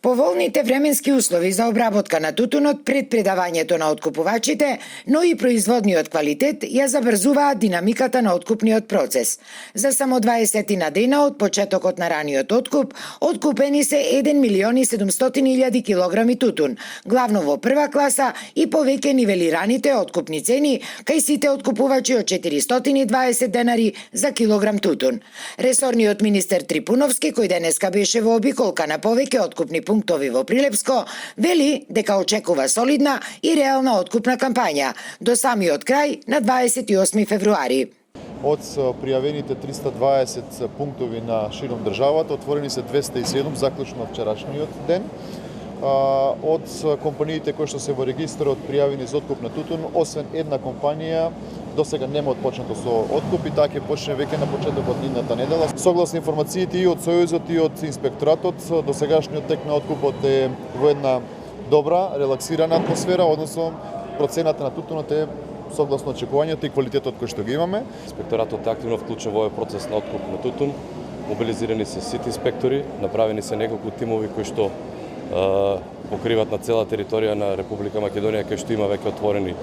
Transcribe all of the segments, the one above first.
Поволните временски услови за обработка на тутунот пред предавањето на откупувачите, но и производниот квалитет ја забрзуваат динамиката на откупниот процес. За само 20 на дена од почетокот на раниот откуп, откупени се 1.700.000 килограми тутун, главно во прва класа и повеќе нивелираните откупни цени кај сите откупувачи од 420 денари за килограм тутун. Ресорниот министер Трипуновски, кој денеска беше во обиколка на повеќе откупни пунктови во Прилепско, вели дека очекува солидна и реална откупна кампања до самиот крај на 28 февруари. Од пријавените 320 пунктови на широм државата, отворени се 207 заклучно вчерашниот ден. Од компаниите кои што се во регистарот пријавени за откуп на тутун, освен една компанија досега нема отпочнато со откуп и таа ќе почне веќе на почетокот на идната недела. Согласно информациите и од Сојузот и од инспекторатот, досегашниот тек на откупот е во една добра, релаксирана атмосфера, односно процената на тутунот е согласно очекувањето и квалитетот кој што ги имаме. Инспекторатот активно вклучен во овој процес на откуп на тутун. Мобилизирани се сите инспектори, направени се неколку тимови кои што покриват на цела територија на Република Македонија, кај што има веќе отворени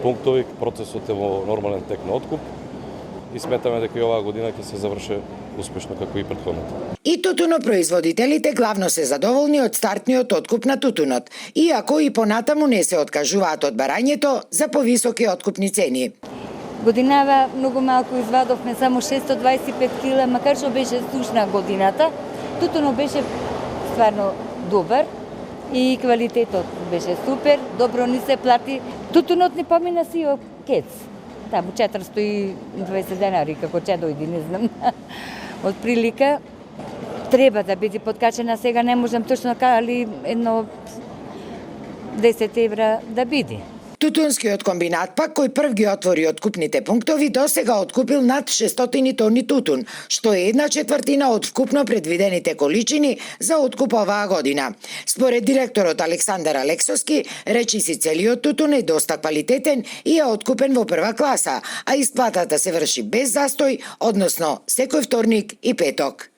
пунктови. Процесот е во нормален тек на откуп и сметаме дека и оваа година ќе се заврши успешно како и претходната. И тутунопроизводителите главно се задоволни од стартниот откуп на тутунот, иако и понатаму не се откажуваат од барањето за повисоки откупни цени. Годинава многу малку извадовме, само 625 кила, макар што беше сушна годината, тутунот беше стварно добар и квалитетот беше супер, добро ни се плати. Тутунот не помина си о кец. Таму 420 денари, како ќе дојди, не знам. Од прилика треба да биде подкачена, сега не можам точно али едно 10 евра да биде. Тутунскиот комбинат пак, кој прв ги отвори откупните пунктови, досега откупил над 600 тони тутун, што е 1/4 од вкупно предвидените количини за откуп оваа година. Според директорот Александар Алексовски, речиси целиот тутун е доста квалитетен и е откупен во прва класа, а исплатата се врши без застој, односно секој вторник и петок.